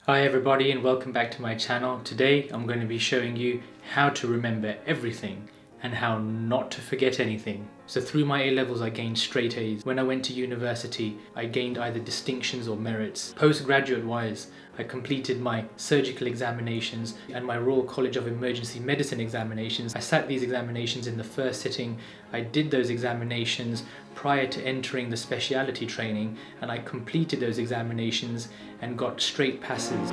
Hi everybody and welcome back to my channel. Today I'm going to be showing you how to remember everything and how not to forget anything. So through my A-levels I gained straight A's. When I went to university I gained either distinctions or merits. Postgraduate wise I completed my surgical examinations and my Royal College of Emergency Medicine examinations. I sat these examinations in the first sitting. I did those examinations prior to entering the specialty training and I completed those examinations and got straight passes.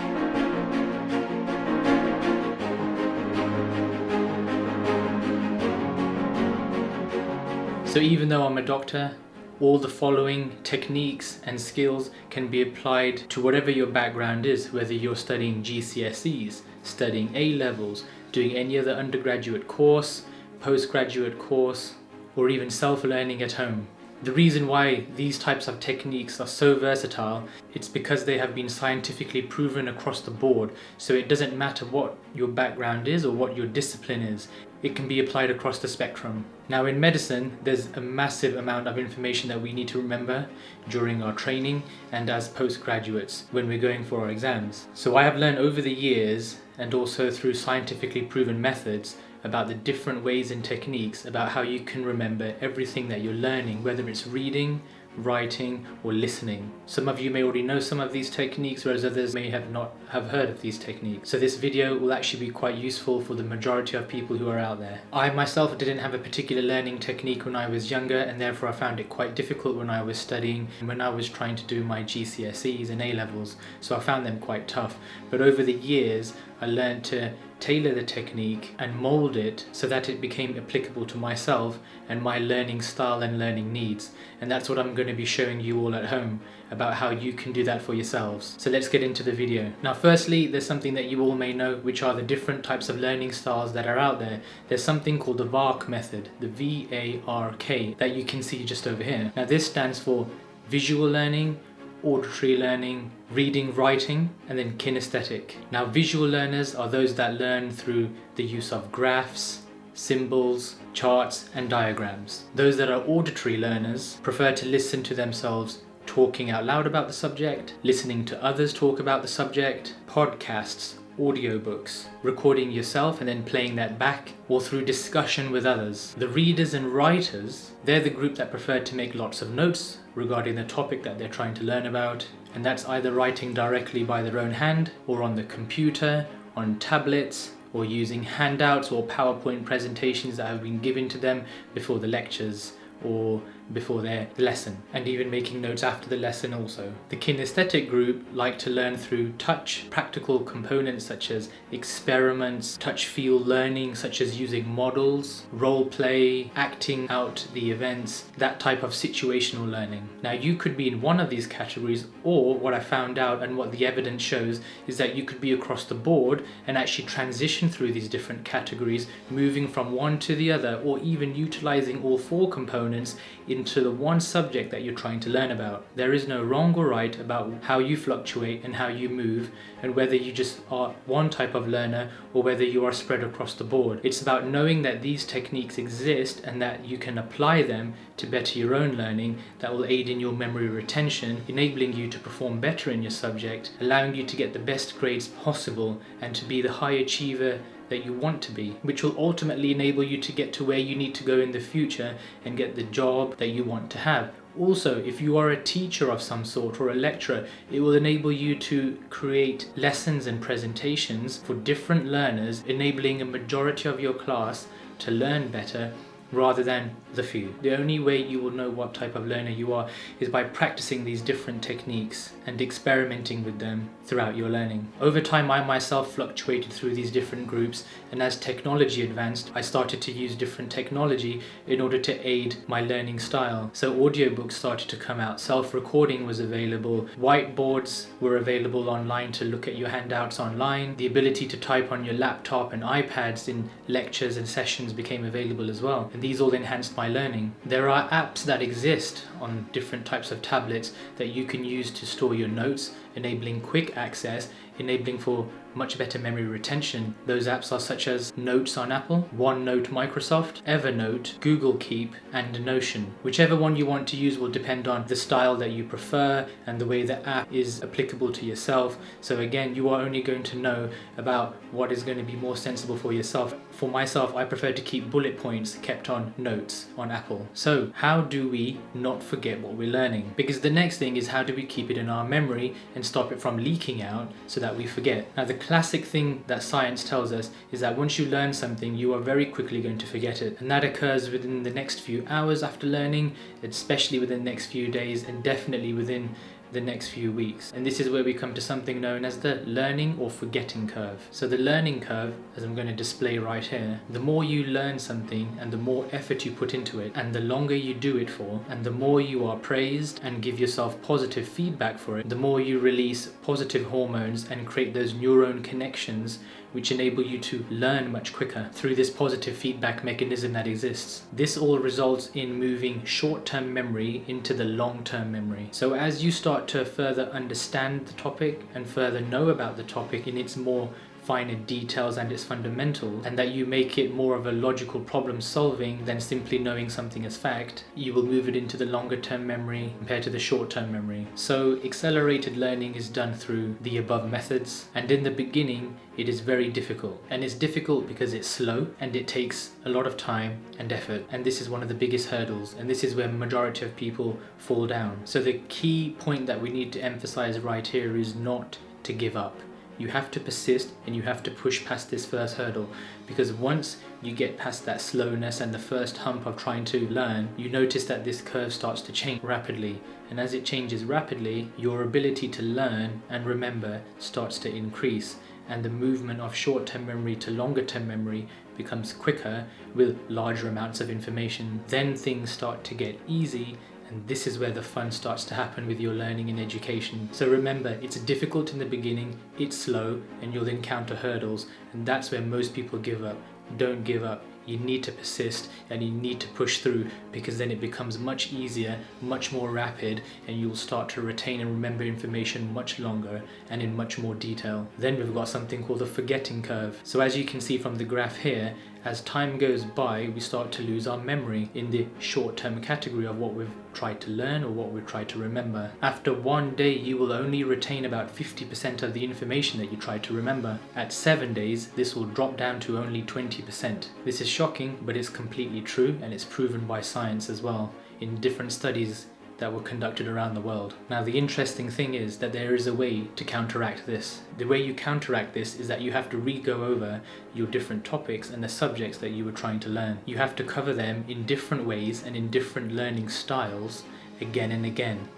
So even though I'm a doctor, all the following techniques and skills can be applied to whatever your background is, whether you're studying GCSEs, studying A-levels, doing any other undergraduate course, postgraduate course, or even self-learning at home. The reason why these types of techniques are so versatile, it's because they have been scientifically proven across the board. So it doesn't matter what your background is or what your discipline is, it can be applied across the spectrum. Now in medicine, there's a massive amount of information that we need to remember during our training and as postgraduates when we're going for our exams. So I have learned over the years and also through scientifically proven methods about the different ways and techniques about how you can remember everything that you're learning, whether it's reading, writing or listening. Some of you may already know some of these techniques, whereas others may not have heard of these techniques. So this video will actually be quite useful for the majority of people who are out there. I myself didn't have a particular learning technique when I was younger, and therefore I found it quite difficult when I was studying and when I was trying to do my GCSEs and A-levels. So I found them quite tough. But over the years I learned to tailor the technique and mold it so that it became applicable to myself and my learning style and learning needs. And that's what I'm going to be showing you all at home about how you can do that for yourselves. So let's get into the video. Now firstly, there's something that you all may know, which are the different types of learning styles that are out there. There's something called the V.A.R.K method, the V.A.R.K, that you can see just over here. Now this stands for visual learning, auditory learning, reading, writing, and then kinesthetic. Now visual learners are those that learn through the use of graphs, symbols, charts and diagrams. Those that are auditory learners prefer to listen to themselves talking out loud about the subject, listening to others talk about the subject, podcasts, audiobooks, recording yourself and then playing that back, or through discussion with others. The readers and writers, they're the group that prefer to make lots of notes regarding the topic that they're trying to learn about, and that's either writing directly by their own hand or on the computer, on tablets, or using handouts or PowerPoint presentations that have been given to them before the lectures or before their lesson, and even making notes after the lesson also. The kinesthetic group like to learn through touch, practical components such as experiments, touch feel learning such as using models, role play, acting out the events, that type of situational learning. Now you could be in one of these categories, or what I found out and what the evidence shows is that you could be across the board and actually transition through these different categories, moving from one to the other, or even utilizing all four components into the one subject that you're trying to learn about. There is no wrong or right about how you fluctuate and how you move, and whether you just are one type of learner or whether you are spread across the board. It's about knowing that these techniques exist and that you can apply them to better your own learning that will aid in your memory retention, enabling you to perform better in your subject, allowing you to get the best grades possible and to be the high achiever that you want to be, which will ultimately enable you to get to where you need to go in the future and get the job that you want to have. Also, if you are a teacher of some sort or a lecturer, it will enable you to create lessons and presentations for different learners, enabling a majority of your class to learn better rather than the few. The only way you will know what type of learner you are is by practicing these different techniques and experimenting with them throughout your learning. Over time, I myself fluctuated through these different groups, and as technology advanced, I started to use different technology in order to aid my learning style. So audiobooks started to come out, self-recording was available, whiteboards were available online to look at your handouts online, the ability to type on your laptop and iPads in lectures and sessions became available as well, and these all enhanced my learning. There are apps that exist on different types of tablets that you can use to store your notes, enabling quick access, enabling for much better memory retention. Those apps are such as Notes on Apple, OneNote Microsoft, Evernote, Google Keep, and Notion. Whichever one you want to use will depend on the style that you prefer and the way the app is applicable to yourself. So again, you are only going to know about what is going to be more sensible for yourself. For myself, I prefer to keep bullet points kept on Notes on Apple. So how do we not forget what we're learning? Because the next thing is, how do we keep it in our memory and stop it from leaking out so that we forget? Now, the classic thing that science tells us is that once you learn something, you are very quickly going to forget it. And that occurs within the next few hours after learning, especially within the next few days, and definitely within the next few weeks. And this is where we come to something known as the learning or forgetting curve. So the learning curve, as I'm going to display right here, the more you learn something and the more effort you put into it, and the longer you do it for, and the more you are praised and give yourself positive feedback for it, the more you release positive hormones and create those neuron connections which enable you to learn much quicker through this positive feedback mechanism that exists. This all results in moving short-term memory into the long-term memory. So as you start to further understand the topic and further know about the topic in its more finer details and its fundamentals, and that you make it more of a logical problem solving than simply knowing something as fact, you will move it into the longer term memory compared to the short term memory. So accelerated learning is done through the above methods, and in the beginning it is very difficult. And it's difficult because it's slow and it takes a lot of time and effort, and this is one of the biggest hurdles, and this is where majority of people fall down. So the key point that we need to emphasize right here is not to give up. You have to persist and you have to push past this first hurdle, because once you get past that slowness and the first hump of trying to learn, you notice that this curve starts to change rapidly, and as it changes rapidly, your ability to learn and remember starts to increase, and the movement of short-term memory to longer-term memory becomes quicker with larger amounts of information. Then things start to get easy, and this is where the fun starts to happen with your learning and education. So remember, it's difficult in the beginning, it's slow, and you'll encounter hurdles, and that's where most people give up. Don't give up. You need to persist and you need to push through, because then it becomes much easier, much more rapid, and you'll start to retain and remember information much longer and in much more detail. Then we've got something called the forgetting curve. So as you can see from the graph here, as time goes by, we start to lose our memory in the short-term category of what we've tried to learn or what we've tried to remember. After one day, you will only retain about 50% of the information that you tried to remember. At 7 days, this will drop down to only 20%. This is shocking, but it's completely true, and it's proven by science as well in different studies that were conducted around the world. Now, the interesting thing is that there is a way to counteract this. The way you counteract this is that you have to re-go over your different topics and the subjects that you were trying to learn. You have to cover them in different ways and in different learning styles again and again.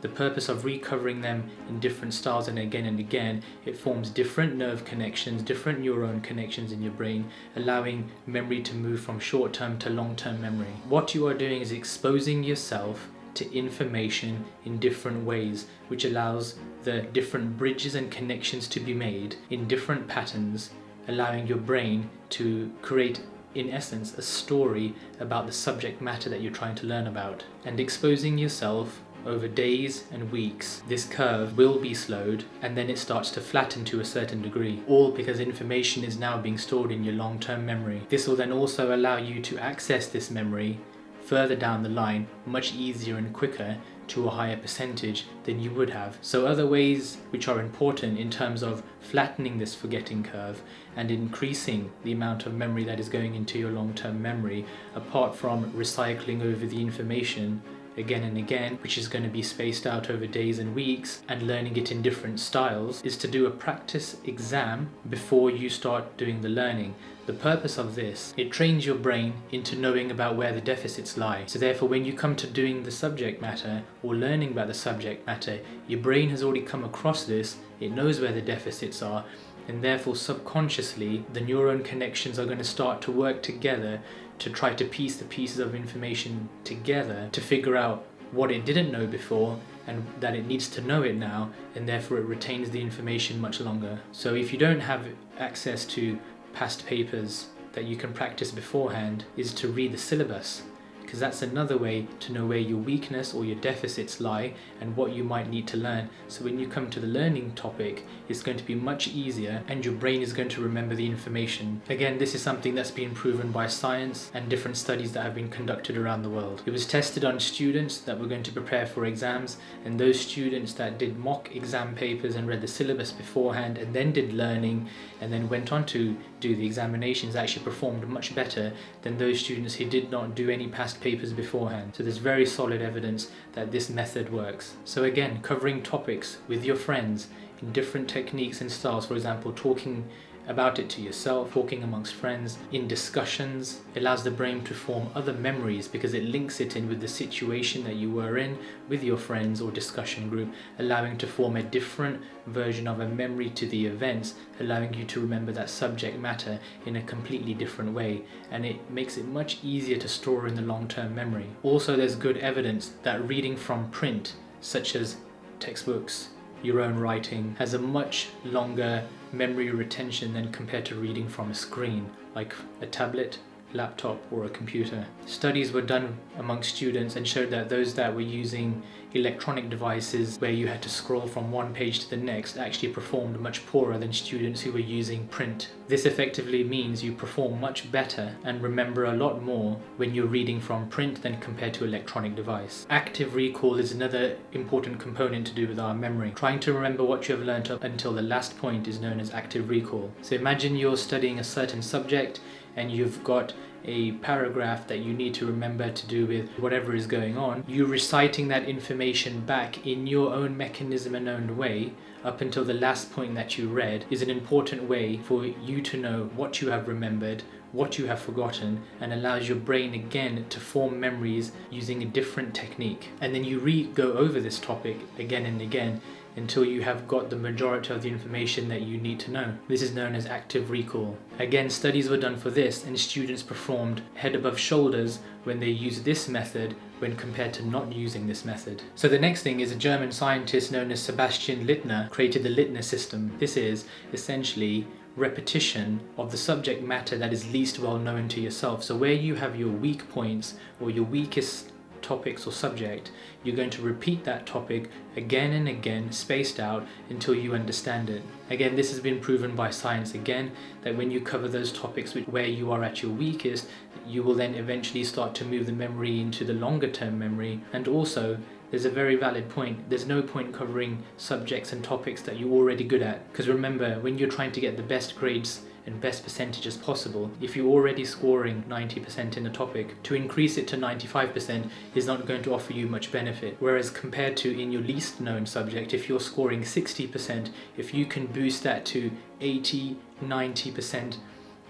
The purpose of recovering them in different styles and again, it forms different nerve connections, different neuron connections in your brain, allowing memory to move from short-term to long-term memory. What you are doing is exposing yourself to information in different ways, which allows the different bridges and connections to be made in different patterns, allowing your brain to create, in essence, a story about the subject matter that you're trying to learn about. And exposing yourself over days and weeks, this curve will be slowed, and then it starts to flatten to a certain degree, all because information is now being stored in your long-term memory. This will then also allow you to access this memory further down the line much easier and quicker to a higher percentage than you would have. So other ways which are important in terms of flattening this forgetting curve and increasing the amount of memory that is going into your long-term memory, apart from recycling over the information again and again, which is going to be spaced out over days and weeks, and learning it in different styles, is to do a practice exam before you start doing the learning. The purpose of this, it trains your brain into knowing about where the deficits lie. So therefore, when you come to doing the subject matter or learning about the subject matter, your brain has already come across this, it knows where the deficits are, and therefore subconsciously the neuron connections are going to start to work together to try to piece the pieces of information together to figure out what it didn't know before and that it needs to know it now, and therefore it retains the information much longer. So if you don't have access to past papers that you can practice beforehand, is to read the syllabus. because that's another way to know where your weakness or your deficits lie and what you might need to learn. So when you come to the learning topic, it's going to be much easier and your brain is going to remember the information. Again, this is something that's been proven by science and different studies that have been conducted around the world. It was tested on students that were going to prepare for exams, and those students that did mock exam papers and read the syllabus beforehand and then did learning and then went on to do the examinations actually performed much better than those students who did not do any past papers beforehand. So there's very solid evidence that this method works. So again, covering topics with your friends in different techniques and styles, for example, talking about it to yourself, talking amongst friends, in discussions, allows the brain to form other memories because it links it in with the situation that you were in with your friends or discussion group, allowing to form a different version of a memory to the events, allowing you to remember that subject matter in a completely different way, and it makes it much easier to store in the long-term memory. Also, there's good evidence that reading from print, such as textbooks, your own writing, has a much longer memory retention than compared to reading from a screen like a tablet, laptop or a computer. Studies were done amongst students and showed that those that were using electronic devices where you had to scroll from one page to the next actually performed much poorer than students who were using print. This effectively means you perform much better and remember a lot more when you're reading from print than compared to electronic device. Active recall is another important component to do with our memory. Trying to remember what you have learnt up until the last point is known as active recall. So imagine you're studying a certain subject and you've got a paragraph that you need to remember to do with whatever is going on. You reciting that information back in your own mechanism and own way up until the last point that you read is an important way for you to know what you have remembered, what you have forgotten, and allows your brain again to form memories using a different technique. And then you go over this topic again and again until you have got the majority of the information that you need to know. This is known as active recall. Again, studies were done for this and students performed head above shoulders when they used this method when compared to not using this method. So the next thing is a German scientist known as Sebastian Leitner created the Leitner system. This is essentially repetition of the subject matter that is least well known to yourself. So where you have your weak points or your weakest topics or subject, you're going to repeat that topic again and again, spaced out until you understand it. Again, this has been proven by science again, that when you cover those topics where you are at your weakest, you will then eventually start to move the memory into the longer term memory. And also, there's a very valid point. There's no point covering subjects and topics that you're already good at. Because remember, when you're trying to get the best grades and best percentages possible, if you're already scoring 90% in a topic, to increase it to 95% is not going to offer you much benefit. Whereas compared to in your least known subject, if you're scoring 60%, if you can boost that to 80, 90%,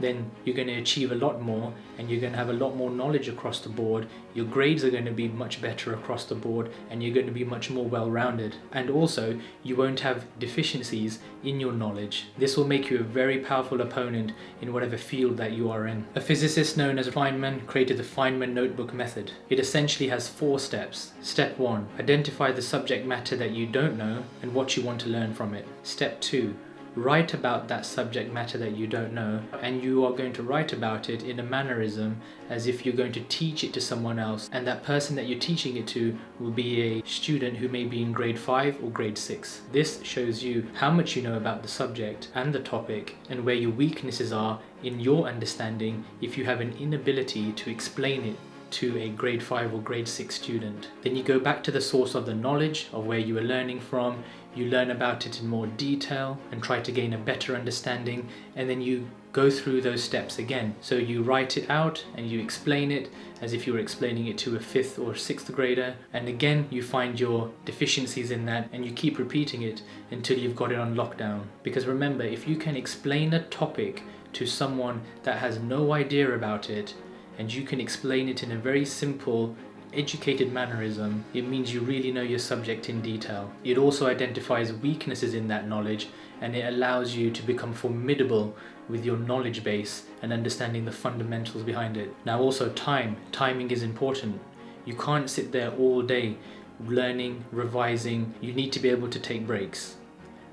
then you're going to achieve a lot more and you're going to have a lot more knowledge across the board. Your grades are going to be much better across the board and you're going to be much more well-rounded. And also, you won't have deficiencies in your knowledge. This will make you a very powerful opponent in whatever field that you are in. A physicist known as Feynman created the Feynman notebook method. It essentially has 4 steps. Step 1, identify the subject matter that you don't know and what you want to learn from it. Step 2, write about that subject matter that you don't know, and you are going to write about it in a mannerism as if you're going to teach it to someone else, and that person that you're teaching it to will be a student who may be in grade 5 or grade 6. This shows you how much you know about the subject and the topic and where your weaknesses are in your understanding if you have an inability to explain it to a grade 5 or grade 6 student. Then you go back to the source of the knowledge of where you were learning from, you learn about it in more detail and try to gain a better understanding, and then you go through those steps again. So you write it out and you explain it as if you were explaining it to a 5th or 6th grader, and again you find your deficiencies in that and you keep repeating it until you've got it on lockdown. Because remember, if you can explain a topic to someone that has no idea about it, and you can explain it in a very simple, educated mannerism, it means you really know your subject in detail. It also identifies weaknesses in that knowledge, and it allows you to become formidable with your knowledge base and understanding the fundamentals behind it. Now also timing is important. You can't sit there all day learning, revising. You need to be able to take breaks.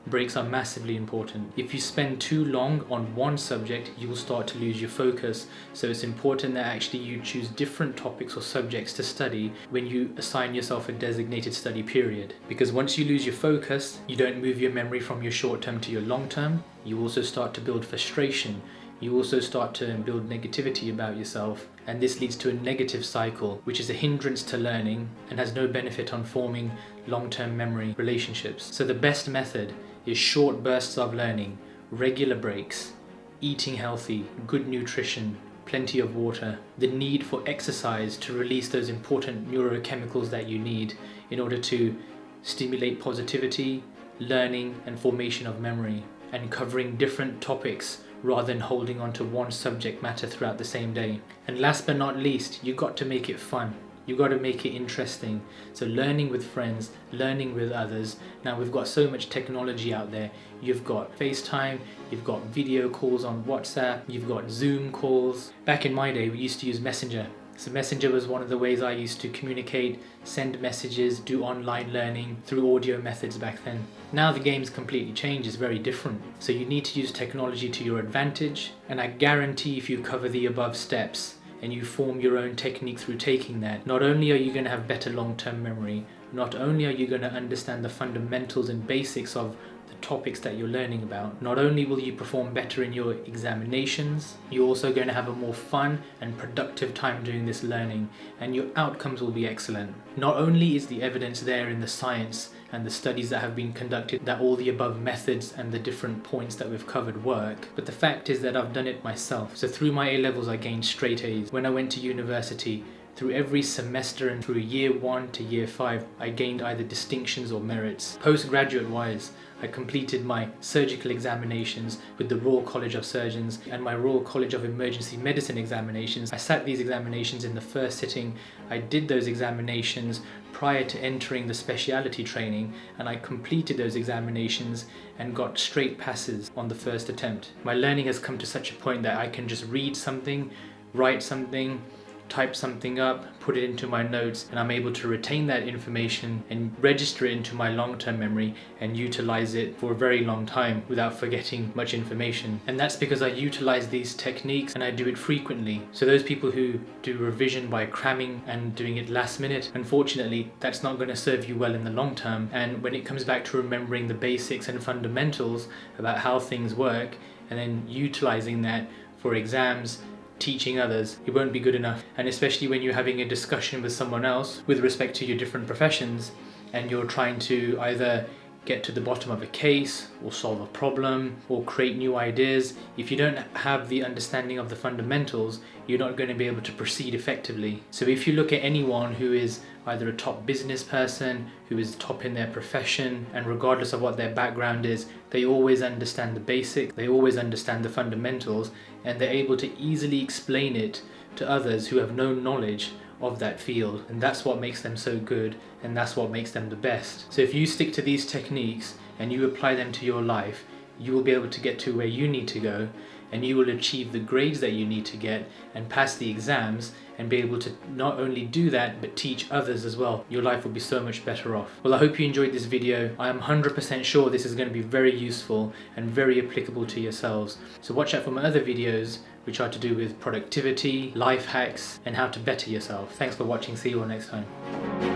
Breaks are massively important. If you spend too long on one subject, you will start to lose your focus. So it's important that actually you choose different topics or subjects to study when you assign yourself a designated study period. Because once you lose your focus, you don't move your memory from your short term to your long term. You also start to build frustration. You also start to build negativity about yourself, and this leads to a negative cycle, which is a hindrance to learning and has no benefit on forming long-term memory relationships. So the best method is short bursts of learning, regular breaks, eating healthy, good nutrition, plenty of water, the need for exercise to release those important neurochemicals that you need in order to stimulate positivity, learning and formation of memory, and covering different topics rather than holding on to one subject matter throughout the same day. And last but not least, you got to make it fun. You got to make it interesting. So learning with friends, learning with others. Now we've got so much technology out there. You've got FaceTime, you've got video calls on WhatsApp, you've got Zoom calls. Back in my day, we used to use Messenger. So Messenger was one of the ways I used to communicate, send messages, do online learning through audio methods back then. Now the game's completely changed, it's very different. So you need to use technology to your advantage, and I guarantee if you cover the above steps and you form your own technique through taking that, not only are you going to have better long-term memory, not only are you going to understand the fundamentals and basics of the topics that you're learning about, not only will you perform better in your examinations, you're also going to have a more fun and productive time doing this learning, and your outcomes will be excellent. Not only is the evidence there in the science and the studies that have been conducted that all the above methods and the different points that we've covered work, but the fact is that I've done it myself. So through my A-levels I gained straight A's. When I went to university, through every semester and through year 1 to year 5, I gained either distinctions or merits. Postgraduate wise, I completed my surgical examinations with the Royal College of Surgeons and my Royal College of Emergency Medicine examinations. I sat these examinations in the first sitting. I did those examinations prior to entering the specialty training, and I completed those examinations and got straight passes on the first attempt. My learning has come to such a point that I can just read something, write something, type something up, put it into my notes, and I'm able to retain that information and register it into my long-term memory and utilize it for a very long time without forgetting much information. And that's because I utilize these techniques and I do it frequently. So those people who do revision by cramming and doing it last minute, unfortunately that's not going to serve you well in the long term. And when it comes back to remembering the basics and fundamentals about how things work and then utilizing that for exams, teaching others, it won't be good enough. And especially when you're having a discussion with someone else with respect to your different professions and you're trying to either get to the bottom of a case or solve a problem or create new ideas, if you don't have the understanding of the fundamentals, you're not going to be able to proceed effectively. So if you look at anyone who is either a top business person, who is top in their profession, and regardless of what their background is, they always understand the basics, they always understand the fundamentals, and they're able to easily explain it to others who have no knowledge of that field. And that's what makes them so good, and that's what makes them the best. So if you stick to these techniques and you apply them to your life, you will be able to get to where you need to go, and you will achieve the grades that you need to get and pass the exams and be able to not only do that but teach others as well. Your life will be so much better off. Well, I hope you enjoyed this video. I am 100% sure this is going to be very useful and very applicable to yourselves. So watch out for my other videos which are to do with productivity, life hacks, and how to better yourself. Thanks for watching. See you all next time.